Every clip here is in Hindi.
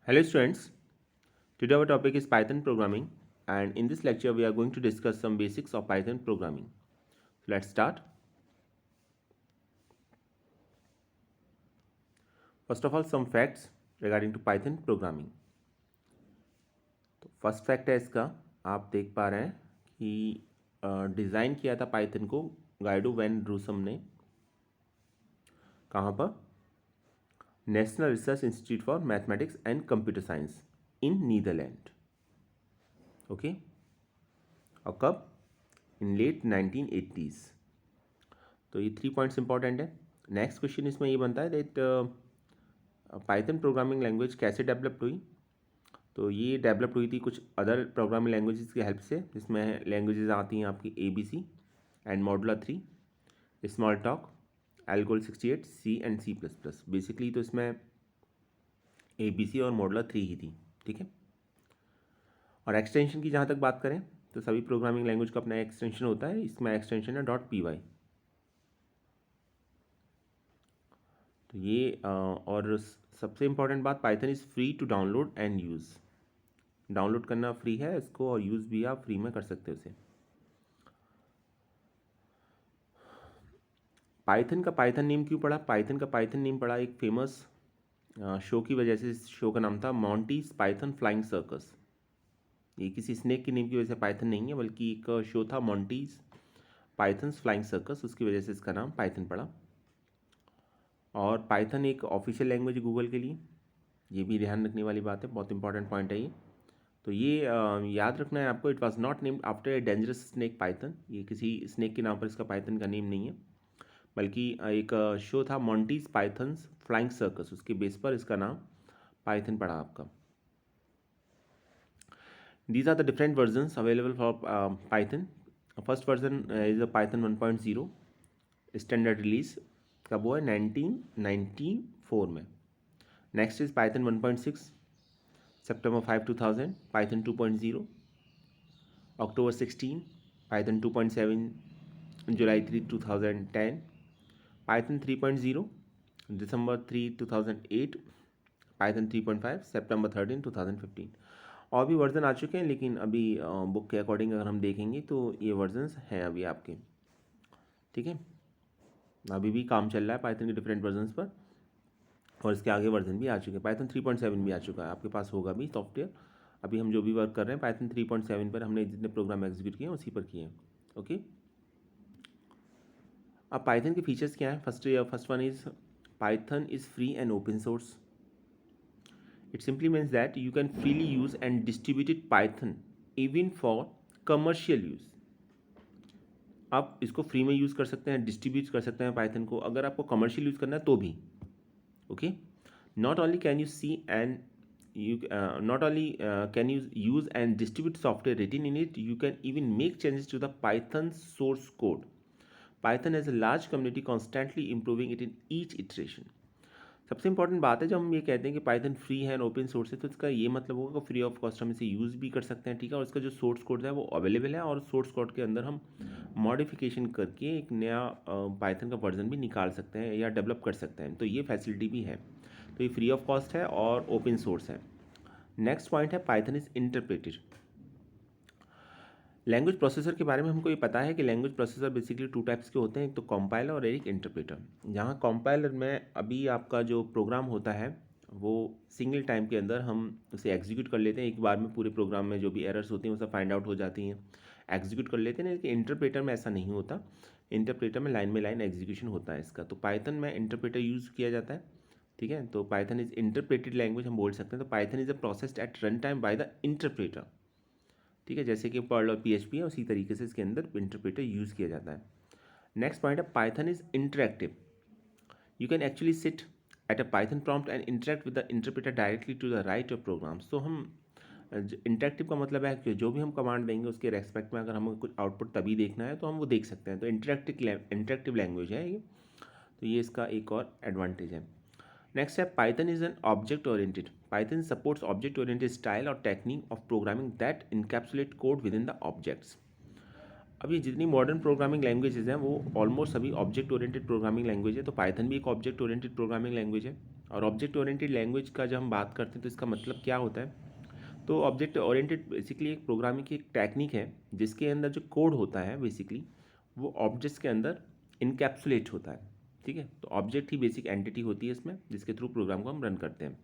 Hello students, today our topic is Python programming and in this lecture we are going to discuss some basics of Python programming. So let's start. First of all some facts regarding to Python programming. तो फर्स्ट फैक्ट है इसका, आप देख पा रहे हैं कि डिज़ाइन किया था पाइथन को गाइडो वैन रूसम ने, कहाँ पर? National research institute for mathematics and computer science in Netherland. Okay, और कब? In late 1980s. तो ये 3 पॉइंट्स इंपॉर्टेंट है. नेक्स्ट क्वेश्चन इसमें ये बनता है दैट पाइथन प्रोग्रामिंग लैंग्वेज कैसे डेवलप्ड हुई. तो ये डेवलप हुई थी कुछ अदर प्रोग्रामिंग लैंग्वेजेस की हेल्प से, जिसमें लैंग्वेजेस आती हैं आपकी ABC and Modula 3, small talk, Algol 68, C and C++. Basically तो इसमें ABC और मॉडुला 3 ही थी. ठीक है. और एक्सटेंशन की जहाँ तक बात करें तो सभी प्रोग्रामिंग लैंग्वेज का अपना एक्सटेंशन होता है. इसमें एक्सटेंशन है .py. तो ये और सबसे इम्पॉर्टेंट बात, Python is free to download and use. Download करना फ्री है इसको और यूज़ भी आप फ्री में कर सकते हो इसे. पाइथन का पाइथन नेम क्यों पड़ा? पाइथन का पाइथन नेम पड़ा एक फेमस शो की वजह से. इस शो का नाम था मॉन्टीज पाइथन फ्लाइंग सर्कस. ये किसी स्नेक के नेम की वजह से पाइथन नहीं है, बल्कि एक शो था मॉन्टीज पाइथन्स फ्लाइंग सर्कस, उसकी वजह से इसका नाम पाइथन पड़ा. और पाइथन एक ऑफिशियल लैंग्वेज है गूगल के लिए, ये भी ध्यान रखने वाली बात है, बहुत इंपॉर्टेंट पॉइंट है ये. तो ये याद रखना है आपको. It was not named after a dangerous snake Python. ये किसी स्नेक के नाम पर इसका पाइथन का नेम नहीं है, बल्कि एक शो था मॉन्टीज पाइथन्स फ्लाइंग सर्कस, उसके बेस पर इसका नाम पाइथन पड़ा आपका. These are the different versions available for Python. First version is a Python 1.0. Standard release कब हुआ है? 1994 में. Next is Python 1.6, September 5, 2000. Python 2.0, October 16. Python 2.7, July 3, 2010. Python 3.0, December 3, 2008. Python 3.5, September 13, 2015. और भी वर्जन आ चुके हैं, लेकिन अभी बुक के अकॉर्डिंग अगर हम देखेंगे तो ये वर्जन्स हैं अभी आपके. ठीक है, अभी भी काम चल रहा है पाइथन के डिफरेंट वर्जन्स पर, और इसके आगे वर्जन भी आ चुके हैं. पाइथन 3.7 भी आ चुका है, आपके पास होगा भी सॉफ्टवेयर. अभी हम जो भी वर्क कर रहे हैं पाइथन 3.7 पर, हमने जितने प्रोग्राम एग्जीक्यूट किए हैं उसी पर किए हैं. ओके. अब पाइथन के फीचर्स क्या हैं? First one is Python is free and open source. It simply means that you can freely use and distribute Python even for commercial use. आप इसको फ्री में यूज़ कर सकते हैं, डिस्ट्रीब्यूट कर सकते हैं पाइथन को, अगर आपको कमर्शियल यूज़ करना है तो भी. Okay. Not only can you see and you not only can you use and distribute software written in it, you can even make changes to the Python source code. Python has a large community constantly improving it in each iteration. सबसे इंपॉर्टेंट बात है, जब हम ये कहते हैं कि पाइथन फ्री है एंड ओपन सोर्स है, तो इसका ये मतलब होगा कि फ्री ऑफ कॉस्ट हम इसे यूज़ भी कर सकते हैं. ठीक है. और इसका जो सोर्स कोड है वो अवेलेबल है, और सोर्स कोड के अंदर हम मॉडिफिकेशन करके एक नया पाइथन का वर्जन भी निकाल सकते हैं या डेवलप कर सकते हैं. तो ये फैसिलिटी भी है. तो ये फ्री ऑफ कॉस्ट है और ओपन सोर्स है. नेक्स्ट पॉइंट है Python is interpreted. Language processor के बारे में हमको ये पता है कि लैंग्वेज प्रोसेसर बेसिकली 2 टाइप्स के होते हैं, एक तो कंपाइलर और एक इंटरप्रेटर. जहाँ कंपाइलर में अभी आपका जो प्रोग्राम होता है वो सिंगल टाइम के अंदर हम उसे एग्जीक्यूट कर लेते हैं, एक बार में पूरे प्रोग्राम में जो भी एरर्स होती हैं वो सब फाइंड आउट हो जाती हैं, एग्जीक्यूट कर लेते हैं. लेकिन इंटरप्रेटर में ऐसा नहीं होता. इंटरप्रेटर में लाइन एग्जीक्यूशन होता है इसका. तो पाइथन में इंटरप्रेटर यूज़ किया जाता है. ठीक है. तो पाइथन इज इंटरप्रेटेड लैंग्वेज हम बोल सकते हैं. तो Python is a processed at run time by the interpreter. ठीक है. जैसे कि पर्ल और PHP है, उसी तरीके से इसके अंदर इंटरप्रेटर यूज़ किया जाता है. नेक्स्ट पॉइंट है Python is interactive. You can actually sit at a Python prompt and interact with the interpreter directly to the write of programs. तो हम इंटरेक्टिव का मतलब है कि जो भी हम कमांड देंगे उसके रेस्पेक्ट में अगर हमें कुछ आउटपुट तभी देखना है तो हम वो देख सकते हैं. तो इंटरेक्टिव लैंग्वेज है ये. तो ये इसका एक और एडवांटेज है. नेक्स्ट है Python is an object oriented. Python supports object oriented style और technique of programming that encapsulate code within the objects. अब ये जितनी मॉडर्न प्रोग्रामिंग लैंग्वेजेस हैं वो ऑलमोस्ट सभी ऑब्जेक्ट ओरिएंटेड प्रोग्रामिंग लैंग्वेज है. तो पाइथन भी एक ऑब्जेक्ट ओरिएंटेड प्रोग्रामिंग लैंग्वेज है. और ऑब्जेक्ट ओरिएंटेड लैंग्वेज का जब हम बात करते हैं तो इसका मतलब क्या होता है, तो ऑब्जेक्ट ओरिएंटेड बेसिकली एक प्रोग्रामिंग की एक टेक्निक है जिसके अंदर जो कोड होता है बेसिकली वो ऑब्जेक्ट्स के अंदर इनकैप्सुलेट होता है। ठीक है, तो ऑब्जेक्ट ही बेसिक एंटिटी होती है इसमें जिसके थ्रू प्रोग्राम को हम रन करते हैं।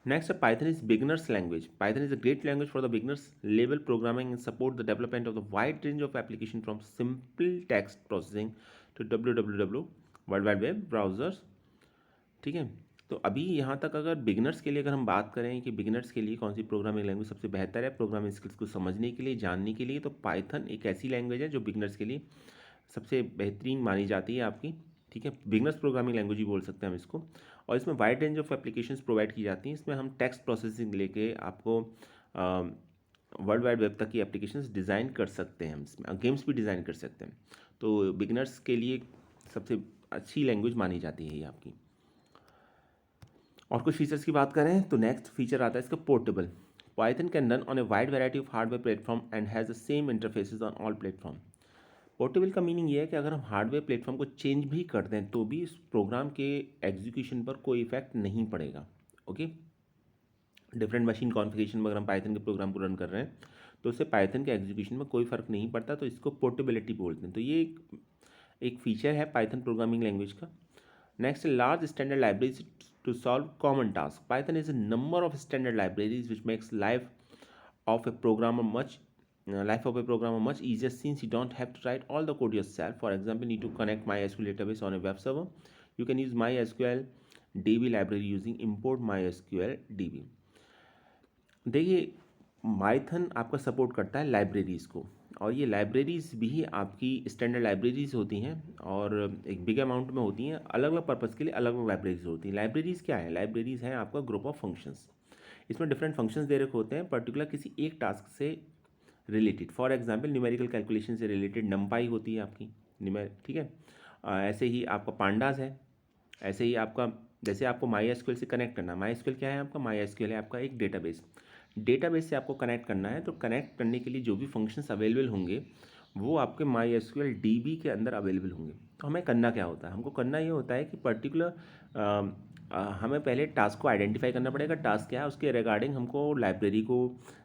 Next, Python is beginner's language. Python is a great language for the beginners level programming and support the development of the wide range of application from simple text processing to www world wide web browsers. ठीक है, तो अभी यहाँ तक अगर बिगिनर्स के लिए अगर हम बात करें कि बिगिनर्स के लिए कौन सी प्रोग्रामिंग लैंग्वेज सबसे बेहतर है प्रोग्रामिंग स्किल्स को समझने के लिए, जानने के लिए, तो पाइथन एक ऐसी लैंग्वेज है जो बिगिनर्स के लिए सबसे बेहतरीन मानी जाती है आपकी। ठीक है, बिगनर्स प्रोग्रामिंग लैंग्वेज ही बोल सकते हैं हम इसको। और इसमें wide range of applications provide की जाती हैं। इसमें हम टेक्स्ट प्रोसेसिंग लेके आपको वर्ल्ड वाइड वेब तक की एप्लीकेशंस डिज़ाइन कर सकते हैं, हम इसमें गेम्स भी डिज़ाइन कर सकते हैं। तो बिगनर्स के लिए सबसे अच्छी लैंग्वेज मानी जाती है ये आपकी। और कुछ फीचर्स की बात करें तो नेक्स्ट फीचर आता है इसका portable. Python can run on a wide variety of hardware platform and has the same interfaces on all platform. Portable का मीनिंग ये है कि अगर हम हार्डवेयर प्लेटफॉर्म को चेंज भी कर दें तो भी इस प्रोग्राम के एग्जीक्यूशन पर कोई इफेक्ट नहीं पड़ेगा। ओके, डिफरेंट मशीन कॉन्फ़िगरेशन में अगर हम पाइथन के प्रोग्राम को रन कर रहे हैं तो उससे पाइथन के एग्जीक्यूशन में कोई फ़र्क नहीं पड़ता, तो इसको पोर्टेबिलिटी बोलते हैं। तो ये एक फीचर है पाइथन प्रोग्रामिंग लैंग्वेज का। Next, large standard libraries to solve common task. Python is a number of standard libraries which makes of a programmer much life of a programmer much easier since you don't have to write all the code yourself. For example, you need to connect MySQL database on a web server. You can use MySQL DB library using import MySQL DB. देखिए, पाइथन आपका सपोर्ट करता है लाइब्रेरीज़ को, और ये लाइब्रेरीज़ भी आपकी स्टैंडर्ड लाइब्रेरीज़ होती हैं और एक बिग अमाउंट में होती हैं। अलग अलग पर्पज़ के लिए अलग अलग लाइब्रेरीज़ होती हैं। लाइब्रेरीज़ क्या है? लाइब्रेरीज़ हैं आपका ग्रुप ऑफ फंक्शंस। इसमें डिफरेंट फंक्शंस दे रखे होते हैं पर्टिकुलर किसी एक टास्क से related. For example, numerical calculation से रिलेटेड नमपाई होती है आपकी ठीक है। ऐसे ही आपका पांडास है। ऐसे ही आपका जैसे आपको MySQL से कनेक्ट करना, MySQL क्या है आपका? MySQL है आपका एक डेटाबेस से आपको कनेक्ट करना है, तो कनेक्ट करने के लिए जो भी फंक्शंस अवेलेबल होंगे वो आपके MySQL DB के अंदर अवेलेबल होंगे। तो हमें करना क्या होता है? हमको करना ये होता है कि पर्टिकुलर हमें पहले टास्क को आइडेंटिफाई करना पड़ेगा। टास्क क्या है उसके रिगार्डिंग हमको लाइब्रेरी को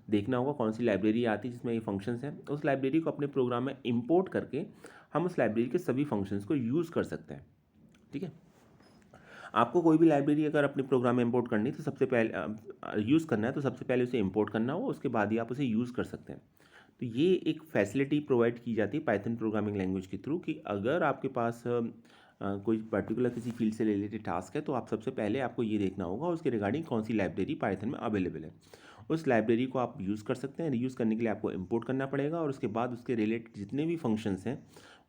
देखना होगा, कौन सी लाइब्रेरी आती है जिसमें ये फंक्शंस हैं। उस लाइब्रेरी को अपने प्रोग्राम में इंपोर्ट करके हम उस लाइब्रेरी के सभी फंक्शंस को यूज़ कर सकते हैं। ठीक है, आपको कोई भी लाइब्रेरी अगर अपने प्रोग्राम में इंपोर्ट करनी है तो सबसे पहले यूज़ करना है तो सबसे पहले उसे इंपोर्ट करना होगा, उसके बाद ही आप उसे यूज़ कर सकते हैं। तो ये एक फैसिलिटी प्रोवाइड की जाती है पाइथन प्रोग्रामिंग लैंग्वेज के थ्रू कि अगर आपके पास कोई पर्टिकुलर किसी फील्ड से रिलेटेड टास्क है तो आप सबसे पहले आपको ये देखना होगा उसके रिगार्डिंग कौन सी लाइब्रेरी पाइथन में अवेलेबल है। उस लाइब्रेरी को आप यूज़ कर सकते हैं। रीयूज़ करने के लिए आपको इंपोर्ट करना पड़ेगा और उसके बाद उसके रिलेटेड जितने भी फंक्शंस हैं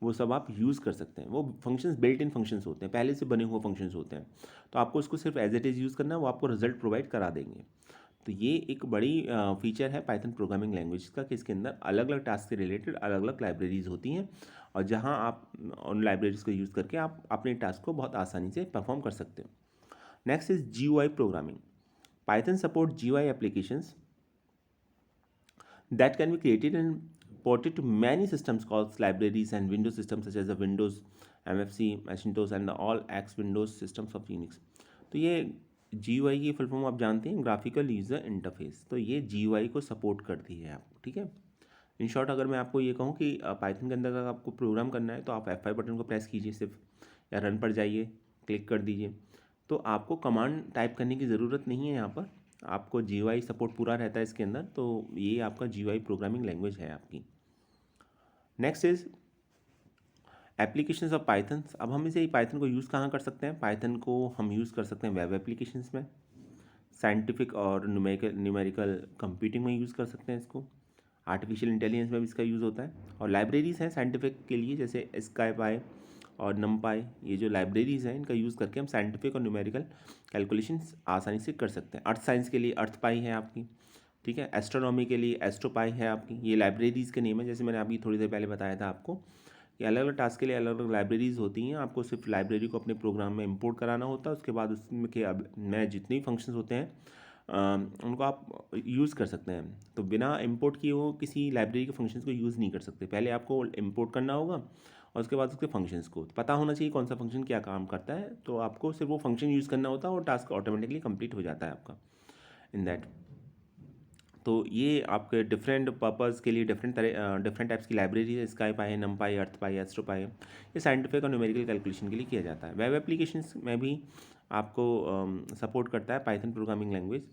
वो सब आप यूज़ कर सकते हैं। वो फंक्शंस बिल्ट इन फंक्शंस होते हैं, पहले से बने हुए फंक्शंस होते हैं, तो आपको उसको सिर्फ एज इट इज़ यूज़ करना है, वो आपको रिजल्ट प्रोवाइड करा देंगे। तो ये एक बड़ी फीचर है पाइथन प्रोग्रामिंग लैंग्वेज का कि इसके अंदर अलग अलग टास्क से रिलेटेड अलग अलग लाइब्रेरीज़ होती हैं और जहां आप उन लाइब्रेरीज़ को यूज़ करके आप अपने टास्क को बहुत आसानी से परफॉर्म कर सकते हो। Next is GUI programming. Python support GUI applications that can be created and ported to many systems calls libraries and Windows systems such as the Windows MFC, Macintosh and the all X Windows systems of Unix। तो ये GUI की फुल फॉर्म आप जानते हैं, ग्राफिकल यूज़र इंटरफेस। तो ये GUI को सपोर्ट करती है आपको। ठीक है, इन शॉर्ट अगर मैं आपको ये कहूँ कि पाइथन के अंदर अगर आपको प्रोग्राम करना है तो आप F5 बटन को प्रेस कीजिए सिर्फ, या रन पर जाइए, क्लिक कर दीजिए। तो आपको कमांड टाइप करने की ज़रूरत नहीं है। यहाँ पर आपको GUI सपोर्ट पूरा रहता है इसके अंदर। तो ये आपका GUI प्रोग्रामिंग लैंग्वेज है आपकी। Next is applications of Python. अब हम इसे पाइथन को यूज़ कहाँ कर सकते हैं? पाइथन को हम यूज़ कर सकते हैं वेब एप्लीकेशंस में, साइंटिफिक और न्यूमेरिकल कंप्यूटिंग में यूज़ कर सकते हैं इसको, आर्टिफिशियल इंटेलिजेंस में भी इसका यूज़ होता है। और लाइब्रेरीज़ हैं साइंटिफिक के लिए जैसे स्काईपाई और नमपाई, ये जो लाइब्रेरीज़ हैं इनका यूज़ करके हम साइंटिफिक और न्यूमेरिकल कैलकुलेशंस आसानी से कर सकते हैं। अर्थ साइंस के लिए अर्थपाई है आपकी। ठीक है, एस्ट्रोनॉमी के लिए एस्ट्रोपाई है आपकी। ये लाइब्रेरीज़ के नेम है, जैसे मैंने अभी थोड़ी देर पहले बताया था आपको कि अलग अलग टास्क के लिए अलग अलग लाइब्रेरीज़ होती हैं। आपको सिर्फ लाइब्रेरी को अपने प्रोग्राम में इंपोर्ट कराना होता है, उसके बाद उसमें के में जितने भी फंक्शंस होते हैं उनको आप यूज़ कर सकते हैं। तो बिना इंपोर्ट किए वो किसी लाइब्रेरी के फंक्शंस को यूज़ नहीं कर सकते। पहले आपको इंपोर्ट करना होगा और उसके बाद उसके फंक्शंस को पता होना चाहिए कौन सा फंक्शन क्या काम करता है, तो आपको सिर्फ वो फंक्शन यूज़ करना होता है और टास्क ऑटोमेटिकली कंप्लीट हो जाता है आपका इन दैट। तो ये आपके डिफरेंट पर्पज़ के लिए डिफरेंट टाइप्स की लाइब्रेरी है, स्काई पाई, नम पाई, अर्थ पाई, एस्ट्रो पाई। ये साइंटिफिक और न्यूमेरिकल कैलकुलेशन के लिए किया जाता है। वेब एप्लीकेशंस में भी आपको सपोर्ट करता है पाइथन प्रोग्रामिंग लैंग्वेज।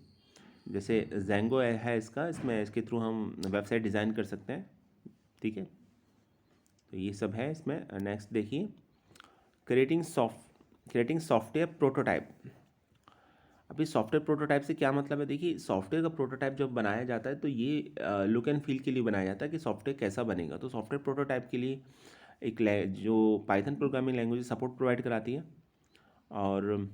जैसे जेंगो है इसका, इसके थ्रू हम वेबसाइट डिज़ाइन कर सकते हैं, ठीक है। तो ये सब है इसमें। नेक्स्ट देखिए, क्रिएटिंग सॉफ्टवेयर प्रोटोटाइप। अभी सॉफ्टवेयर प्रोटोटाइप से क्या मतलब है, देखिए सॉफ्टवेयर का प्रोटोटाइप जब बनाया जाता है तो ये लुक एंड फील के लिए बनाया जाता है कि सॉफ्टवेयर कैसा बनेगा। तो सॉफ्टवेयर प्रोटोटाइप के लिए जो Python programming language support provide कराती है। और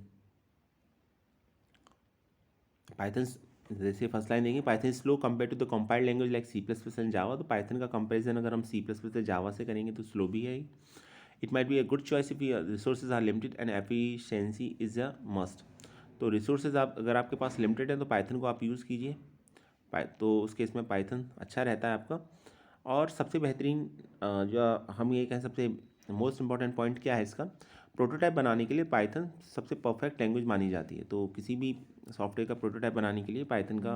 पाइथन, जैसे फर्स्ट लाइन देंगे, Python slow compare to the compiled language like C++ and Java. तो पाइथन का कंपैरिजन अगर हम C++ से जावा से करेंगे तो स्लो भी है। It might be a good choice if resources are limited and efficiency is a must. तो रिसोर्सेज अगर आपके पास लिमिटेड है तो पाइथन को आप यूज़ कीजिए, तो उस केस में पाइथन अच्छा रहता है आपका। और सबसे बेहतरीन जो हम ये कहें, सबसे मोस्ट इम्पॉर्टेंट पॉइंट क्या है इसका, प्रोटोटाइप बनाने के लिए पाइथन सबसे परफेक्ट लैंग्वेज मानी जाती है। तो किसी भी सॉफ्टवेयर का प्रोटोटाइप बनाने के लिए पाइथन का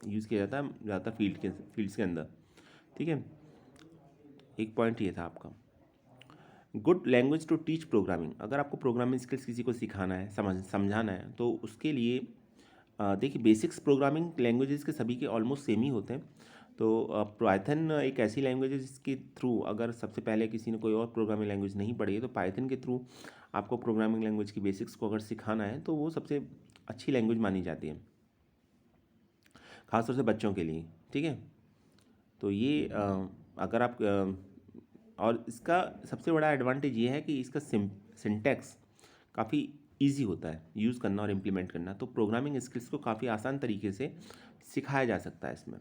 यूज़ किया जाता है ज़्यादातर फील्ड्स के अंदर, ठीक है। एक पॉइंट ये था आपका। Good language to teach programming. अगर आपको प्रोग्रामिंग स्किल्स किसी को सिखाना है, समझाना है, तो उसके लिए देखिए बेसिक्स प्रोग्रामिंग लैंग्वेजेस के सभी के ऑलमोस्ट सेम ही होते हैं। तो पाइथन एक ऐसी लैंग्वेज है जिसके थ्रू अगर सबसे पहले किसी ने कोई और प्रोग्रामिंग लैंग्वेज नहीं पढ़ी है तो पाइथन के थ्रू आपको प्रोग्रामिंग लैंग्वेज की बेसिक्स को अगर सिखाना है तो वो सबसे अच्छी लैंग्वेज मानी जाती है, खासतौर से बच्चों के लिए, ठीक है। तो ये अगर आप और इसका सबसे बड़ा एडवांटेज ये है कि इसका सिंटैक्स काफ़ी इजी होता है यूज़ करना और इम्प्लीमेंट करना। तो प्रोग्रामिंग स्किल्स को काफ़ी आसान तरीके से सिखाया जा सकता है इसमें।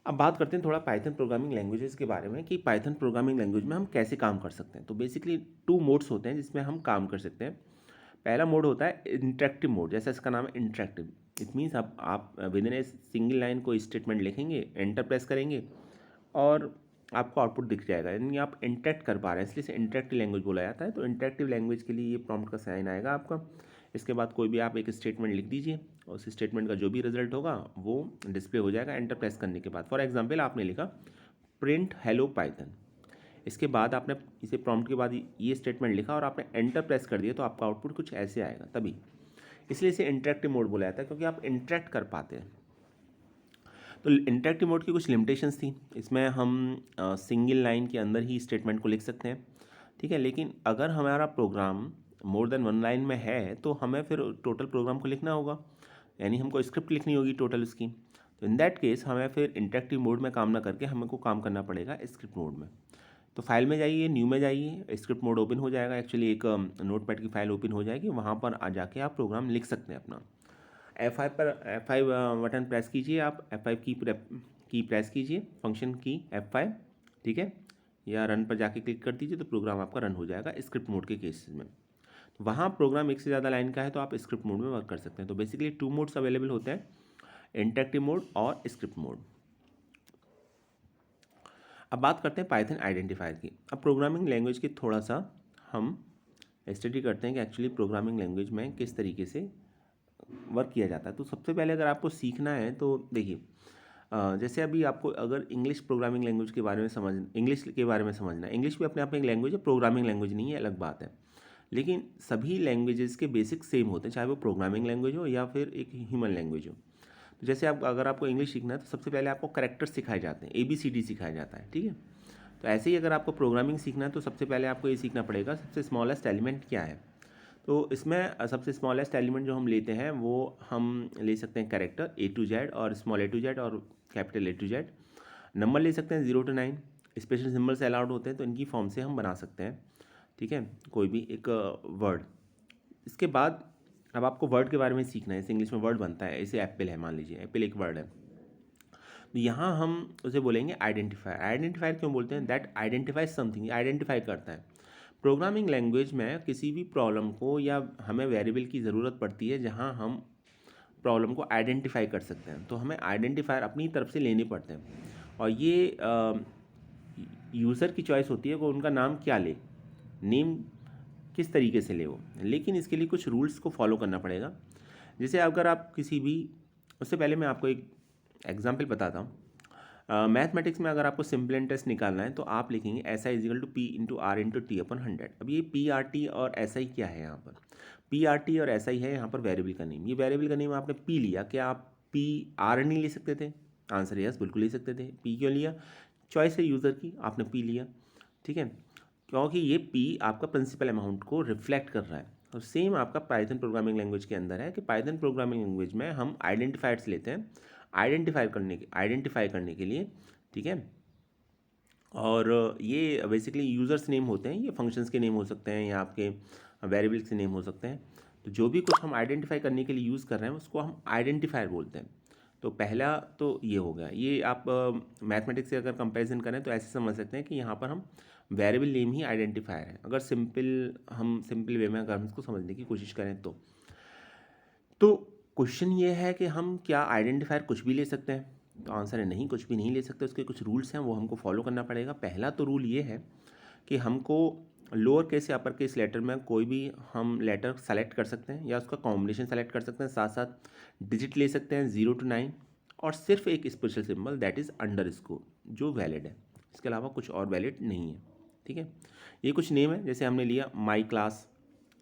अब बात करते हैं थोड़ा पाइथन प्रोग्रामिंग लैंग्वेजेस के बारे में कि पाइथन प्रोग्रामिंग लैंग्वेज में हम कैसे काम कर सकते हैं। तो बेसिकली 2 मोड्स होते हैं जिसमें हम काम कर सकते हैं। पहला मोड होता है इंटरेक्टिव मोड, जैसा इसका नाम है इंटरेक्टिव। इट मीन्स आप with in a single line कोई स्टेटमेंट लिखेंगे, एंटर प्रेस करेंगे और आपको आउटपुट दिख जाएगा, यानी आप इंटरेक्ट कर पा रहे हैं, इसलिए इसे इंटरेक्टिव लैंग्वेज बोला जाता है। तो इंटरेक्टिव लैंग्वेज के लिए ये प्रॉम्प्ट का साइन आएगा आपका। इसके बाद कोई भी आप एक स्टेटमेंट लिख दीजिए और उस स्टेटमेंट का जो भी रिजल्ट होगा वो डिस्प्ले हो जाएगा एंटर प्रेस करने के बाद। फॉर एग्जांपल आपने लिखा प्रिंट हेलो पाइथन, इसके बाद आपने इसे प्रॉम्प्ट के बाद ये स्टेटमेंट लिखा और आपने एंटर प्रेस कर दिया तो आपका आउटपुट कुछ ऐसे आएगा, तभी इसलिए इसे इंटरेक्टिव मोड बोला जाता है, क्योंकि आप इंटरेक्ट कर पाते हैं। तो इंटरेक्टिव मोड की कुछ लिमिटेशंस थी, इसमें हम सिंगल लाइन के अंदर ही स्टेटमेंट को लिख सकते हैं, ठीक है। लेकिन अगर हमारा प्रोग्राम मोर देन 1 लाइन में है तो हमें फिर टोटल प्रोग्राम को लिखना होगा, यानी हमको स्क्रिप्ट लिखनी होगी टोटल उसकी। तो इन दैट केस हमें फिर इंटरेक्टिव मोड में काम ना करके हमको काम करना पड़ेगा स्क्रिप्ट मोड में। तो फाइल में जाइए, न्यू में जाइए, स्क्रिप्ट मोड ओपन हो जाएगा। एक्चुअली एक नोटपैड की फाइल ओपन हो जाएगी, वहाँ पर आ जाके आप प्रोग्राम लिख सकते हैं अपना। F5 बटन प्रेस कीजिए, आप F5 की प्रेस कीजिए, फंक्शन की F5, ठीक है, या रन पर जाके क्लिक कर दीजिए तो प्रोग्राम आपका रन हो जाएगा स्क्रिप्ट मोड के केसेस में। वहाँ प्रोग्राम एक से ज़्यादा लाइन का है तो आप स्क्रिप्ट मोड में वर्क कर सकते हैं। तो बेसिकली 2 मोड्स अवेलेबल होते हैं, इंटरेक्टिव मोड और स्क्रिप्ट मोड। अब बात करते हैं पाइथन आइडेंटिफायर की। अब प्रोग्रामिंग लैंग्वेज की थोड़ा सा हम स्टडी करते हैं कि एक्चुअली प्रोग्रामिंग लैंग्वेज में किस तरीके से वर्क किया जाता है। तो सबसे पहले अगर आपको सीखना है तो देखिए, जैसे अभी आपको अगर इंग्लिश प्रोग्रामिंग लैंग्वेज के बारे में इंग्लिश के बारे में समझना है, इंग्लिश भी अपने आप में एक लैंग्वेज है, प्रोग्रामिंग लैंग्वेज नहीं है, अलग बात है। लेकिन सभी लैंग्वेजेस के बेसिक सेम होते हैं, चाहे वो प्रोग्रामिंग लैंग्वेज हो या फिर एक ह्यूमन लैंग्वेज हो। तो जैसे अगर आपको इंग्लिश सीखना है तो सबसे पहले आपको करेक्टर्स सिखाए जाते हैं, ABCD सिखाया जाता है, ठीक है। तो ऐसे ही अगर आपको प्रोग्रामिंग सीखना है तो सबसे पहले आपको ये सीखना पड़ेगा सबसे स्मॉलेस्ट एलिमेंट क्या है। तो इसमें सबसे स्मॉलेस्ट एलिमेंट जो हम लेते हैं वो हम ले सकते हैं कैरेक्टर A to Z और स्मॉल A to Z और capital A to Z। Number ले सकते हैं 0 to 9, स्पेशल सिम्बल्स अलाउड होते हैं तो इनकी फॉर्म से हम बना सकते हैं, ठीक है, कोई भी एक वर्ड। इसके बाद अब आपको वर्ड के बारे में सीखना है, जैसे इंग्लिश में वर्ड बनता है, ऐसे एप्पल है, मान लीजिए एप्पल एक वर्ड है, तो यहाँ हम उसे बोलेंगे आइडेंटिफायर। आइडेंटिफायर क्यों बोलते हैं, दैट आइडेंटिफाई समथिंग, आइडेंटिफाई करता है। प्रोग्रामिंग लैंग्वेज में किसी भी प्रॉब्लम को या हमें वेरिएबल की ज़रूरत पड़ती है जहाँ हम प्रॉब्लम को आइडेंटिफाई कर सकते हैं, तो हमें आइडेंटिफायर अपनी तरफ से लेने पड़ते हैं। और ये यूज़र की चॉइस होती है वो उनका नाम क्या ले, नेम किस तरीके से ले वो, लेकिन इसके लिए कुछ रूल्स को फॉलो करना पड़ेगा। जैसे अगर आप किसी भी, उससे पहले मैं आपको एक एग्जांपल बताता हूँ। मैथमेटिक्स में अगर आपको सिंपल इंटरेस्ट निकालना है तो आप लिखेंगे S I is equal to P into R into T upon 100। अब ये पी आर टी और एस आई क्या है यहाँ पर, पी आर टी और एस आई है यहाँ पर वेरिएबल का नेम। ये वेरिएबल का नेम आपने पी लिया, क्या आप पी आर नहीं ले सकते थे? आंसर यस, बिल्कुल ले सकते थे। पी क्यों लिया? चॉइस है यूज़र की, आपने पी लिया, ठीक है, क्योंकि ये पी आपका प्रिंसिपल अमाउंट को रिफ्लेक्ट कर रहा है। और सेम आपका पाइथन प्रोग्रामिंग लैंग्वेज के अंदर है कि पाइथन प्रोग्रामिंग लैंग्वेज में हम आइडेंटिफायर्स लेते हैं आइडेंटिफाई करने के लिए, ठीक है। और ये बेसिकली यूज़र्स नेम होते हैं, ये फंक्शंस के नेम हो सकते हैं या आपके वेरिएबल्स के नेम हो सकते हैं। तो जो भी कुछ हम आइडेंटिफाई करने के लिए यूज़ कर रहे हैं उसको हम आइडेंटिफायर बोलते हैं। तो पहला तो ये हो गया। ये आप मैथमेटिक्स से अगर कंपैरिजन करें तो ऐसे समझ सकते हैं कि यहाँ पर हम वेरिएबल नेम ही आइडेंटिफायर है, अगर सिंपल वे में अगर हम इसको समझने की कोशिश करें तो क्वेश्चन ये है कि हम क्या आइडेंटिफायर कुछ भी ले सकते हैं? तो आंसर है नहीं, कुछ भी नहीं ले सकते। उसके कुछ रूल्स हैं, वो हमको फॉलो करना पड़ेगा। पहला तो रूल ये है कि हमको लोअर केस या अपर केस लेटर में कोई भी हम लेटर सेलेक्ट कर सकते हैं या उसका कॉम्बिनेशन सेलेक्ट कर सकते हैं, साथ साथ डिजिट ले सकते हैं 0 to 9, और सिर्फ एक special symbol that is underscore जो वैलिड है, इसके अलावा कुछ और वैलिड नहीं है, ठीक है। ये कुछ नेम है, जैसे हमने लिया माई क्लास,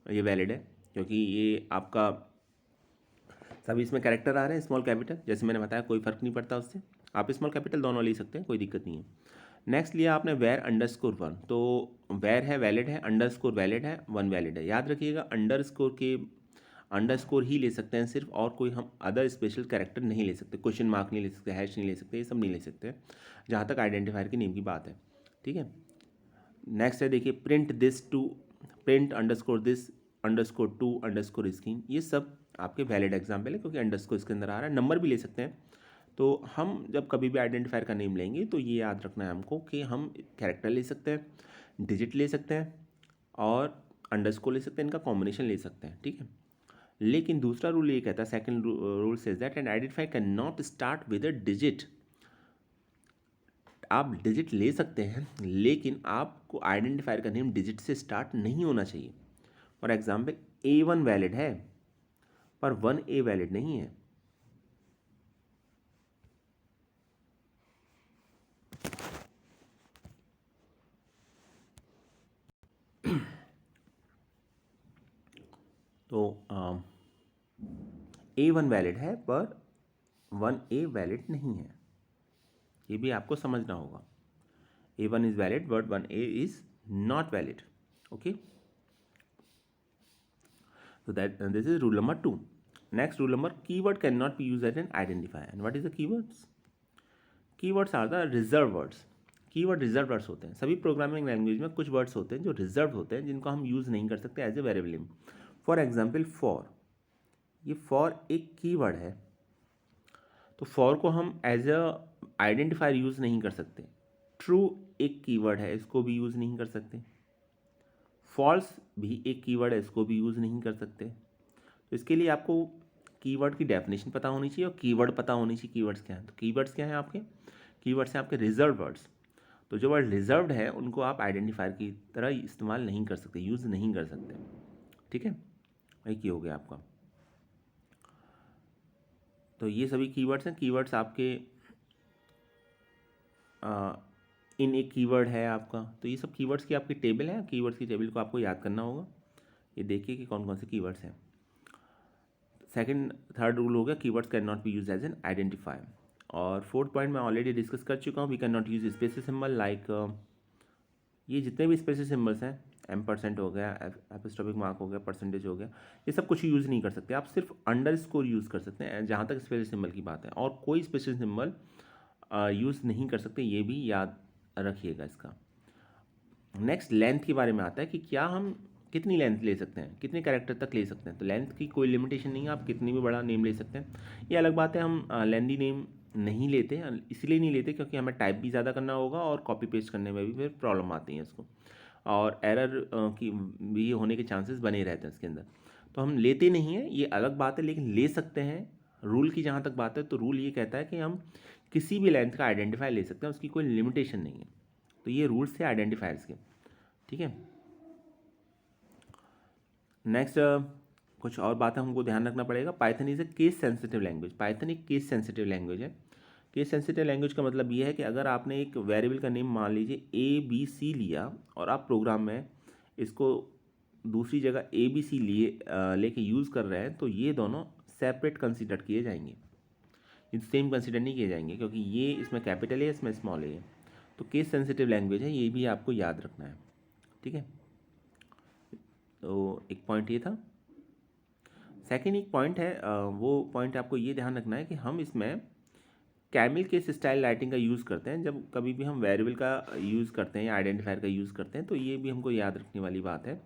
ये वैलिड है क्योंकि ये आपका सभी इसमें कैरेक्टर आ रहे हैं स्मॉल कैपिटल, जैसे मैंने बताया कोई फ़र्क नहीं पड़ता उससे, आप स्मॉल कैपिटल दोनों ले सकते हैं, कोई दिक्कत नहीं है। नेक्स्ट लिया आपने वेर अंडरस्कोर 1, तो वेर है वैलिड है, अंडरस्कोर वैलिड है, 1 वैलिड है। याद रखिएगा अंडरस्कोर ही ले सकते हैं सिर्फ, और कोई हम अदर स्पेशल कैरेक्टर नहीं ले सकते, क्वेश्चन मार्क नहीं ले सकते, हैश नहीं ले सकते, ये सब नहीं ले सकते जहाँ तक आइडेंटिफायर के नेम की बात है, ठीक है। नेक्स्ट है देखिए print underscore this underscore two underscore scheme, ये सब आपके वैलिड एग्जाम्पल है क्योंकि अंडरस्कोर इसके अंदर आ रहा है। नंबर भी ले सकते हैं। तो हम जब कभी भी आइडेंटिफायर का नेम लेंगे तो ये याद रखना है हमको कि हम कैरेक्टर ले सकते हैं, डिजिट ले सकते हैं और अंडरस्कोर ले सकते हैं, इनका कॉम्बिनेशन ले सकते हैं, ठीक है। लेकिन दूसरा रूल ये कहता है, second rule says that an identify can not start with a digit. आप डिजिट ले सकते हैं लेकिन आपको आइडेंटिफायर का नेम डिजिट से स्टार्ट नहीं होना चाहिए। फॉर एग्जाम्पल A1 वैलिड है पर 1A वैलिड नहीं है। तो A1 वैलिड है पर 1A वैलिड नहीं है, ये भी आपको समझना होगा। A1 is valid but 1A is not valid, okay. So this is rule number 2. Next rule number, keyword cannot be used as an identifier. And what is the keywords? Keywords are the reserved words. Keyword reserve words होते हैं। सभी प्रोग्रामिंग लैंग्वेज में कुछ वर्ड्स होते हैं जो रिजर्व होते हैं, जिनको हम यूज़ नहीं कर सकते as a variable name. For example for, ये फॉर एक कीवर्ड है तो फॉर को हम एज अ आइडेंटिफायर यूज़ नहीं कर सकते। ट्रू एक कीवर्ड है, इसको भी यूज़ नहीं कर सकते। फॉल्स भी एक कीवर्ड है, इसको भी यूज़ नहीं कर सकते। तो इसके लिए आपको कीवर्ड की डेफिनेशन पता होनी चाहिए और कीवर्ड पता होनी चाहिए कीवर्ड्स क्या हैं। तो कीवर्ड्स क्या हैं आपके? कीवर्ड्स हैं आपके रिजर्व वर्ड्स। तो जो वर्ड रिजर्व्ड है उनको आप आइडेंटिफायर की तरह इस्तेमाल नहीं कर सकते, यूज़ नहीं कर सकते, ठीक है। एक ही हो गया आपका। तो ये सभी कीवर्ड्स हैं। कीवर्ड्स आपके इन एक कीवर्ड है आपका, तो ये सब कीवर्ड्स की आपकी टेबल है। कीवर्ड्स की टेबल को आपको याद करना होगा। ये देखिए कि कौन कौन से कीवर्ड्स हैं। थर्ड रूल हो गया, keywords can not be use as an identifier. और फोर्थ पॉइंट मैं ऑलरेडी डिस्कस कर चुका हूँ, we can not use special symbol like, ये जितने भी स्पेशल सिंबल्स हैं, M% हो गया, एपिस्टोपिक मार्क हो गया, परसेंटेज हो गया, ये सब कुछ यूज़ नहीं कर सकते। आप सिर्फ अंडरस्कोर यूज़ कर सकते हैं जहाँ तक स्पेशल सिंबल की बात है, और कोई स्पेशल सिंबल यूज़ नहीं कर सकते, ये भी याद रखिएगा इसका। नेक्स्ट लेंथ के बारे में आता है कि क्या हम कितनी लेंथ ले सकते हैं, कितने कैरेक्टर तक ले सकते हैं। तो लेंथ की कोई लिमिटेशन नहीं है, आप कितनी भी बड़ा नेम ले सकते हैं। ये अलग बात है, हम लेंदी नेम नहीं लेते, इसलिए नहीं लेते क्योंकि हमें टाइप भी ज़्यादा करना होगा और कॉपी पेस्ट करने में भी फिर प्रॉब्लम आती है इसको, और एरर की भी होने के चांसेस बने रहते हैं इसके अंदर। तो हम लेते नहीं हैं, ये अलग बात है, लेकिन ले सकते हैं। रूल की जहाँ तक बात है तो रूल ये कहता है कि हम किसी भी लेंथ का आइडेंटिफाई ले सकते हैं, उसकी कोई लिमिटेशन नहीं है। तो ये रूल्स थे आइडेंटिफायर्स के, ठीक है। नेक्स्ट कुछ और बातें हमको ध्यान रखना पड़ेगा। Python is a case sensitive language. Python एक केस सेंसिटिव लैंग्वेज है। केस सेंसिटिव लैंग्वेज का मतलब ये है कि अगर आपने एक वेरिएबल का नेम मान लीजिए ABC लिया और आप प्रोग्राम में इसको दूसरी जगह ABC लेके यूज़ कर रहे हैं, तो ये दोनों सेपरेट कंसिडर किए जाएंगे, ये सेम कंसिडर नहीं किए जाएंगे, क्योंकि ये इसमें कैपिटल है, इसमें स्मॉल है। तो केस सेंसिटिव लैंग्वेज है, ये भी आपको याद रखना है, ठीक है। तो एक पॉइंट ये था। सेकेंड एक पॉइंट है, वो पॉइंट आपको ये ध्यान रखना है कि हम इसमें कैमिल केस स्टाइल राइटिंग का यूज़ करते हैं जब कभी भी हम वेरिएबल का यूज़ करते हैं या आइडेंटिफायर का यूज़ करते हैं, तो ये भी हमको याद रखने वाली बात है।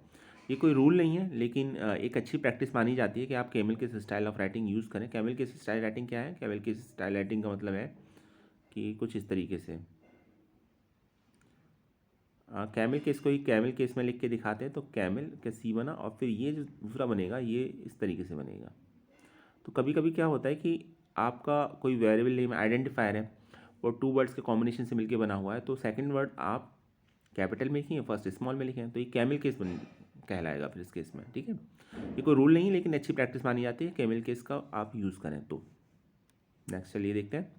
ये कोई रूल नहीं है, लेकिन एक अच्छी प्रैक्टिस मानी जाती है कि आप camel case style of writing use करें। कैमिल केस स्टाइल राइटिंग क्या है? कैमिल केस स्टाइल राइटिंग का मतलब है कि कुछ इस तरीके से कैमिल केस को ही कैमिल केस में लिख के दिखाते हैं, तो कैमिल का C बना और फिर ये जो दूसरा बनेगा ये इस तरीके से बनेगा। तो कभी कभी क्या होता है कि आपका कोई वेरिएबल नेम आइडेंटिफायर है और 2 वर्ड्स के कॉम्बिनेशन से मिलके बना हुआ है, तो सेकंड वर्ड आप कैपिटल में लिखें, फर्स्ट स्मॉल में लिखें, तो ये कैमिल केस बन कहलाएगा फिर इस केस में, ठीक है। ये कोई रूल नहीं, लेकिन अच्छी प्रैक्टिस मानी जाती है कैमिल केस का आप यूज़ करें तो। नेक्स्ट चलिए देखते हैं।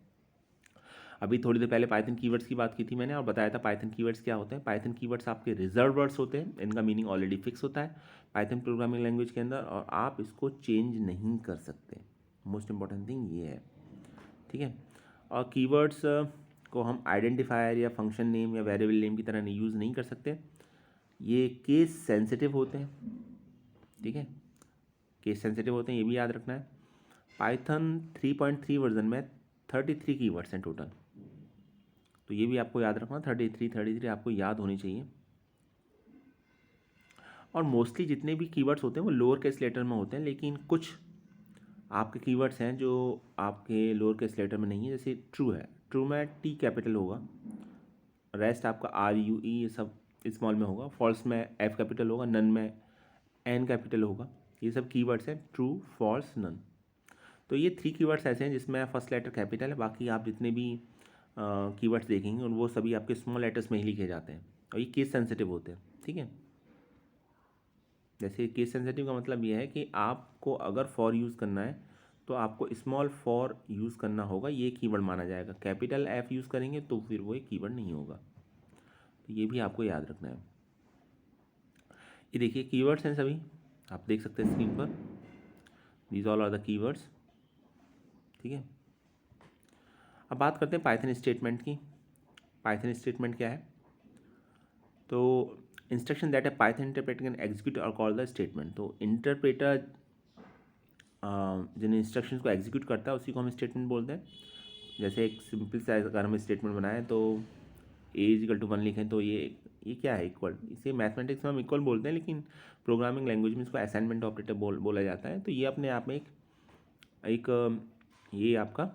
अभी थोड़ी देर पहले पाइथन कीवर्ड्स की बात की थी मैंने और बताया था पाइथन कीवर्ड्स क्या होते हैं। पाइथन कीवर्ड्स आपके रिजर्व वर्ड्स होते हैं, इनका मीनिंग ऑलरेडी फिक्स होता है पाइथन प्रोग्रामिंग लैंग्वेज के अंदर, और आप इसको चेंज नहीं कर सकते। मोस्ट इंपॉर्टेंट थिंग ये है, ठीक है। और कीवर्ड्स को हम आइडेंटिफायर या फंक्शन नेम या वेरिएबल नेम की तरह नहीं यूज़ नहीं कर सकते। ये केस सेंसिटिव होते हैं, ठीक है, केस सेंसिटिव होते हैं, ये भी याद रखना है। पाइथन 3.3 वर्जन में 33 कीवर्ड्स हैं टोटल, तो ये भी आपको याद रखना। 33 आपको याद होनी चाहिए। और मोस्टली जितने भी कीवर्ड्स होते हैं वो लोअर केस लेटर में होते हैं, लेकिन कुछ आपके कीवर्ड्स हैं जो आपके लोअर केस लेटर में नहीं है। जैसे ट्रू है, ट्रू में T कैपिटल होगा, रेस्ट आपका RUE ये सब स्मॉल में होगा। फॉल्स में F कैपिटल होगा, नन में N कैपिटल होगा। ये सब कीवर्ड्स हैं, ट्रू, फॉल्स, नन। तो ये 3 कीवर्ड्स ऐसे हैं जिसमें फर्स्ट लेटर कैपिटल है, बाकी आप जितने भी कीवर्ड्स देखेंगे वो सभी आपके स्मॉल लेटर्स में ही लिखे जाते हैं, और ये केस सेंसिटिव होते हैं, ठीक है। जैसे केस सेंसिटिव का मतलब ये है कि आपको अगर फॉर यूज़ करना है तो आपको स्मॉल फॉर यूज़ करना होगा, ये कीवर्ड माना जाएगा। कैपिटल F यूज़ करेंगे तो फिर वो एक कीवर्ड नहीं होगा, तो ये भी आपको याद रखना है। ये देखिए कीवर्ड्स हैं सभी, आप देख सकते हैं स्क्रीन पर, these all are the keywords, ठीक है। अब बात करते हैं पाइथन स्टेटमेंट की। पाइथन स्टेटमेंट क्या है? तो इंस्ट्रक्शन दैट है पाइथन इंटरप्रेटर कैन एग्जीक्यूट और कॉल द स्टेटमेंट। तो इंटरप्रेटर जिन इंस्ट्रक्शंस को एग्जीक्यूट करता है उसी को हम स्टेटमेंट बोलते हैं। जैसे एक सिंपल सा अगर हम स्टेटमेंट बनाएं तो A=1 लिखें, तो ये क्या है? इक्वल। इसे मैथमेटिक्स में हम इक्वल बोलते हैं, लेकिन प्रोग्रामिंग लैंग्वेज में इसको असाइनमेंट ऑपरेटर बोला जाता है। तो ये अपने आप में एक ये आपका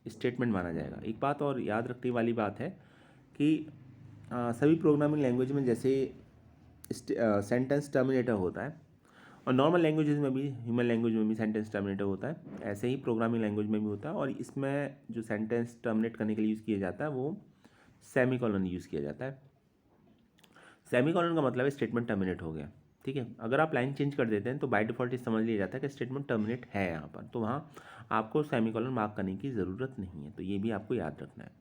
स्टेटमेंट माना जाएगा। एक बात और याद रखने वाली बात है कि सभी प्रोग्रामिंग लैंग्वेज में जैसे सेंटेंस टर्मिनेटर होता है, और नॉर्मल लैंग्वेजेस में भी, ह्यूमन लैंग्वेज में भी सेंटेंस टर्मिनेटर होता है, ऐसे ही प्रोग्रामिंग लैंग्वेज में भी होता है। और इसमें जो सेंटेंस टर्मिनेट करने के लिए यूज़ किया जाता है वो सेमीकोलन यूज़ किया जाता है। सेमीकोलन का मतलब है स्टेटमेंट टर्मिनेट हो गया, ठीक है। अगर आप लाइन चेंज कर देते हैं तो बाय डिफ़ॉल्ट समझ लिया जाता है कि स्टेटमेंट टर्मिनेट है यहाँ पर, तो वहाँ आपको सेमीकोलन मार्क करने की ज़रूरत नहीं है। तो ये भी आपको याद रखना है।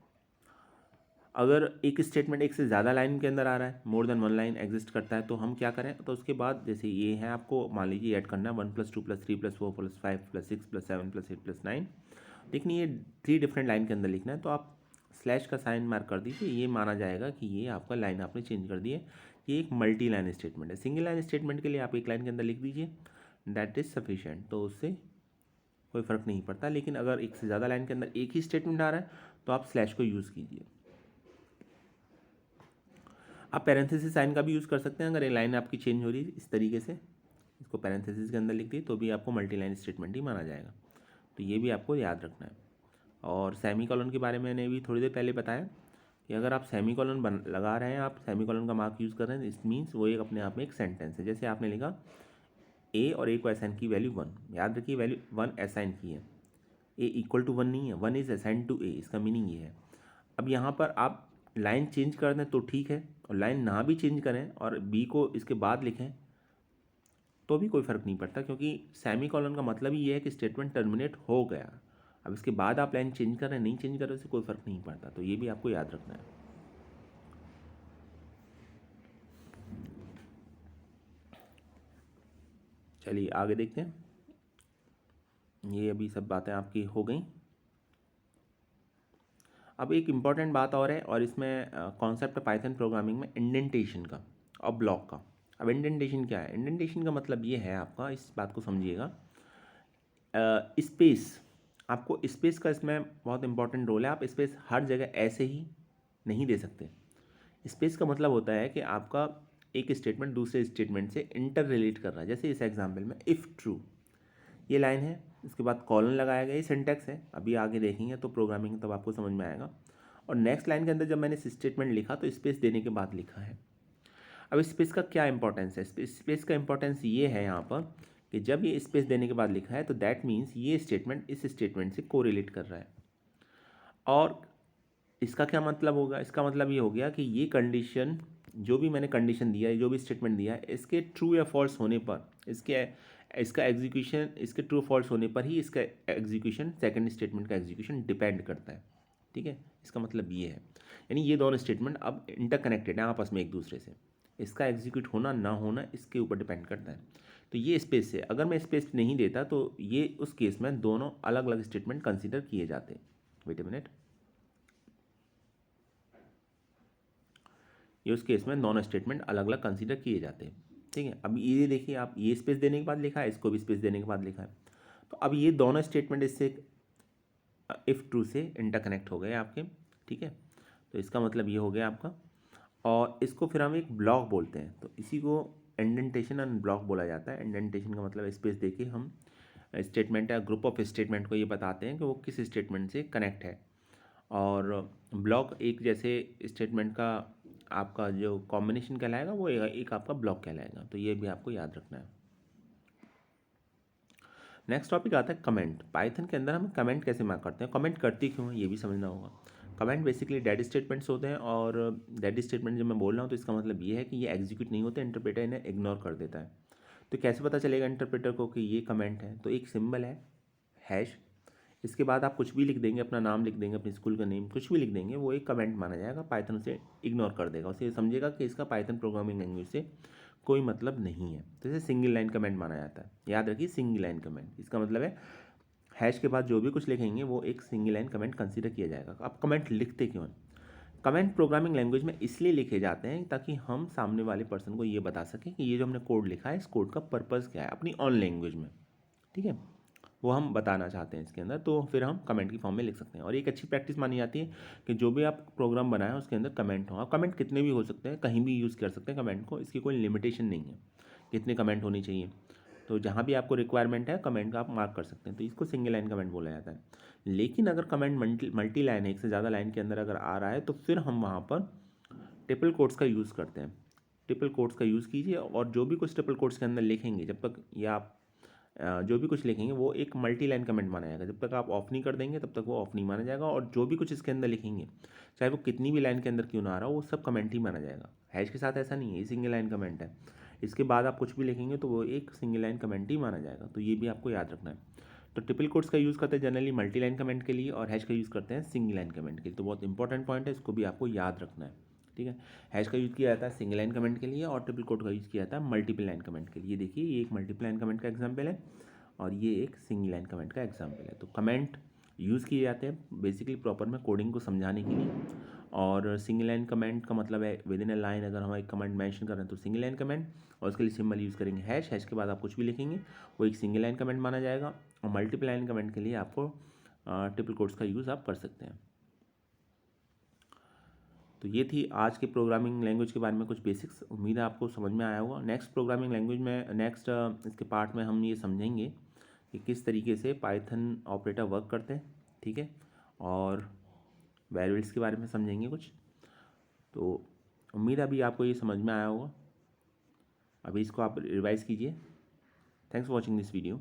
अगर एक स्टेटमेंट एक से ज़्यादा लाइन के अंदर आ रहा है, मोर देन 1 लाइन एग्जिस्ट करता है, तो हम क्या करें? तो उसके बाद जैसे ये है, आपको मान लीजिए ऐड करना है 1 + 2 + 3 + 4 + 5 + 6 + 7 + 8 + 9, लेकिन ये 3 डिफरेंट लाइन के अंदर लिखना है, तो आप स्लैश का साइन मार्क कर दीजिए। ये माना जाएगा कि ये आपका लाइन आपने चेंज कर दी है। ये एक मल्टी लाइन स्टेटमेंट है। सिंगल लाइन स्टेटमेंट के लिए आप एक लाइन के अंदर लिख दीजिए, दैट इज़ सफिशेंट, तो उससे कोई फ़र्क नहीं पड़ता। लेकिन अगर एक से ज़्यादा लाइन के अंदर एक ही स्टेटमेंट आ रहा है तो आप स्लैश को यूज़ कीजिए। आप पैरेंथेसिस साइन का भी यूज़ कर सकते हैं। अगर ये लाइन आपकी चेंज हो रही है इस तरीके से, इसको पैरेंथेसिस के अंदर लिख दी तो भी आपको मल्टी लाइन स्टेटमेंट ही माना जाएगा। तो ये भी आपको याद रखना है। और सेमीकोलन के बारे में मैंने भी थोड़ी देर पहले बताया कि अगर आप सेमीकोलन लगा रहे हैं, आप सेमीकोलन का मार्क यूज़ कर रहे हैं, इट मीन्स वो एक अपने आप में एक सेंटेंस है। जैसे आपने लिखा A और A को असाइन की वैल्यू 1, याद रखिए वैल्यू 1 असाइन की है, A = 1 नहीं है, 1 इज़ असाइन टू A, इसका मीनिंग ये है। अब यहाँ पर आप लाइन चेंज कर दें तो ठीक है, और लाइन ना भी चेंज करें और बी को इसके बाद लिखें तो भी कोई फ़र्क नहीं पड़ता, क्योंकि सेमी कॉलन का मतलब ही ये है कि स्टेटमेंट टर्मिनेट हो गया। अब इसके बाद आप लाइन चेंज कर रहे हैं नहीं चेंज कर रहे, उससे कोई फ़र्क नहीं पड़ता, तो ये भी आपको याद रखना है। चलिए आगे देखते हैं। ये अभी सब बातें आपकी हो गई। अब एक इम्पॉर्टेंट बात और है, और इसमें कॉन्सेप्ट है पाइथन प्रोग्रामिंग में इंडेंटेशन का और ब्लॉक का। अब इंडेंटेशन क्या है? इंडेंटेशन का मतलब ये है आपका, इस बात को समझिएगा, स्पेस। आपको स्पेस का इसमें बहुत इंपॉर्टेंट रोल है। आप स्पेस हर जगह ऐसे ही नहीं दे सकते। स्पेस का मतलब होता है कि आपका एक स्टेटमेंट दूसरे स्टेटमेंट से इंटर रिलेट कर रहा है। जैसे इस एग्जांपल में इफ़ ट्रू, ये लाइन है, इसके बाद कॉलन लगाया गया, ये सिंटैक्स है, अभी आगे देखेंगे तो प्रोग्रामिंग तब आपको समझ में आएगा। और नेक्स्ट लाइन के अंदर जब मैंने स्टेटमेंट लिखा तो स्पेस देने के बाद लिखा है। अब स्पेस का क्या इंपॉर्टेंस है? स्पेस का इंपॉर्टेंस ये है यहाँ पर कि जब ये स्पेस देने के बाद लिखा है तो दैट मीन्स ये स्टेटमेंट इस स्टेटमेंट से कोरिलेट कर रहा है। और इसका क्या मतलब होगा? इसका मतलब ये हो गया कि ये कंडीशन, जो भी मैंने कंडीशन दिया है, जो भी स्टेटमेंट दिया है, इसके ट्रू या फॉल्स होने पर इसका एग्जीक्यूशन, इसके ट्रू फॉल्स होने पर ही इसका एग्जीक्यूशन, सेकंड स्टेटमेंट का एग्जीक्यूशन डिपेंड करता है। ठीक है, इसका मतलब ये है, यानी ये दोनों स्टेटमेंट अब इंटरकनेक्टेड हैं आपस में एक दूसरे से। इसका एग्जीक्यूट होना ना होना इसके ऊपर डिपेंड करता है। तो ये स्पेस है, अगर मैं स्पेस नहीं देता तो ये उस केस में दोनों अलग अलग स्टेटमेंट कंसिडर किए जाते। वेट ए मिनट, ये उस केस में नॉन स्टेटमेंट अलग अलग कंसीडर किए जाते हैं। ठीक है, अब ये देखिए, आप ये स्पेस देने के बाद लिखा है, इसको भी स्पेस देने के बाद लिखा है, तो अब ये दोनों स्टेटमेंट इससे इफ़ ट्रू से इंटरकनेक्ट हो गए आपके। ठीक है, तो इसका मतलब ये हो गया आपका, और इसको फिर हम एक ब्लॉक बोलते हैं। तो इसी को इंडेंटेशन एंड ब्लॉक बोला जाता है। इंडेंटेशन का मतलब स्पेस देके हम स्टेटमेंट या ग्रुप ऑफ स्टेटमेंट को ये बताते हैं कि वो किस स्टेटमेंट से कनेक्ट है। और ब्लॉक एक जैसे स्टेटमेंट का आपका जो कॉम्बिनेशन कहलाएगा वो एक आपका ब्लॉक कहलाएगा। तो ये भी आपको याद रखना है। नेक्स्ट टॉपिक आता है कमेंट। पाइथन के अंदर हम कमेंट कैसे मार्क करते हैं, कमेंट करते क्यों हैं, ये भी समझना होगा। कमेंट बेसिकली डेड स्टेटमेंट्स होते हैं, और डेड स्टेटमेंट जब मैं बोल रहा हूँ तो इसका मतलब ये है कि ये एग्जीक्यूट नहीं होते, इंटरप्रेटर इन्हें इग्नोर कर देता है। तो कैसे पता चलेगा इंटरप्रेटर को कि ये कमेंट है? तो एक सिंबल है हैश, इसके बाद आप कुछ भी लिख देंगे, अपना नाम लिख देंगे, अपने स्कूल का नेम, कुछ भी लिख देंगे, वो एक कमेंट माना जाएगा। पाइथन उसे इग्नोर कर देगा, उसे समझेगा कि इसका पाइथन प्रोग्रामिंग लैंग्वेज से कोई मतलब नहीं है। तो इसे सिंगल लाइन कमेंट माना जाता है। याद रखिए, सिंगल लाइन कमेंट, इसका मतलब है हैश के बाद जो भी कुछ लिखेंगे वो एक सिंगल लाइन कमेंट कंसीडर किया जाएगा। आप कमेंट लिखते क्यों हैं? कमेंट प्रोग्रामिंग लैंग्वेज में इसलिए लिखे जाते हैं ताकि हम सामने वाले पर्सन को ये बता सकें कि ये जो हमने कोड लिखा है, इस कोड का पर्पज़ क्या है अपनी ऑन लैंग्वेज में। ठीक है, वो हम बताना चाहते हैं इसके अंदर, तो फिर हम कमेंट की फॉर्म में लिख सकते हैं। और एक अच्छी प्रैक्टिस मानी जाती है कि जो भी आप प्रोग्राम बनाएं उसके अंदर कमेंट हो। आप कमेंट कितने भी हो सकते हैं, कहीं भी यूज़ कर सकते हैं कमेंट को, इसकी कोई लिमिटेशन नहीं है कितने कमेंट होनी चाहिए। तो जहाँ भी आपको रिक्वायरमेंट है कमेंट का आप मार्क कर सकते हैं। तो इसको सिंगल लाइन कमेंट बोला जाता है। लेकिन अगर कमेंट मल्टी लाइन है, एक से ज़्यादा लाइन के अंदर अगर आ रहा है, तो फिर हम वहाँ पर ट्रिपल कोट्स का यूज़ करते हैं। ट्रिपल कोट्स का यूज़ कीजिए, और जो भी कुछ ट्रिपल कोट्स के अंदर लिखेंगे, जब तक या आप जो भी कुछ लिखेंगे वो एक मल्टी लाइन कमेंट माना जाएगा। जब तक आप ऑफ नहीं कर देंगे तब तक वो ऑफ नहीं माना जाएगा। और जो भी कुछ इसके अंदर लिखेंगे, चाहे वो कितनी भी लाइन के अंदर क्यों ना आ रहा हो, वो सब कमेंट ही माना जाएगा। हैश के साथ ऐसा नहीं है, ये सिंगल लाइन कमेंट है। इसके बाद आप कुछ भी लिखेंगे तो वो एक सिंगल लाइन कमेंट ही माना जाएगा। तो ये भी आपको याद रखना है। तो ट्रिपल कोट्स का यूज़ करते हैं जनरली मल्टी लाइन कमेंट के लिए, और हैश का यूज़ करते हैं सिंगल लाइन कमेंट के लिए। तो बहुत इंपॉर्टेंट पॉइंट है, इसको भी आपको याद रखना है। ठीक है, हैश का यूज़ किया जाता है सिंगल लाइन कमेंट के लिए, और ट्रिपल कोट का यूज़ किया जाता है मल्टीपल लाइन कमेंट के लिए। देखिए, ये एक मल्टीपल लाइन कमेंट का एग्जाम्पल है, और ये एक सिंगल लाइन कमेंट का एग्जाम्पल है। तो कमेंट यूज़ किए जाते हैं बेसिकली प्रॉपर में कोडिंग को समझाने के लिए। और सिंगल लाइन कमेंट का मतलब है विद इन ए लाइन अगर हम एक कमेंट मेंशन कर रहे हैं तो सिंगल लाइन कमेंट, और उसके लिए सिंबल यूज़ करेंगे हैश। हैश के बाद आप कुछ भी लिखेंगे वो एक सिंगल लाइन कमेंट माना जाएगा। और मल्टीपल लाइन कमेंट के लिए आपको ट्रिपल कोट्स का यूज़ आप कर सकते हैं। तो ये थी आज के प्रोग्रामिंग लैंग्वेज के बारे में कुछ बेसिक्स। उम्मीद है आपको समझ में आया होगा। नेक्स्ट प्रोग्रामिंग लैंग्वेज में नेक्स्ट इसके पार्ट में हम ये समझेंगे कि किस तरीके से पाइथन ऑपरेटर वर्क करते हैं। ठीक है, और वेरिएबल्स के बारे में समझेंगे कुछ। तो उम्मीद है अभी आपको ये समझ में आया होगा। अभी इसको आप रिवाइज़ कीजिए। Thanks for watching this video.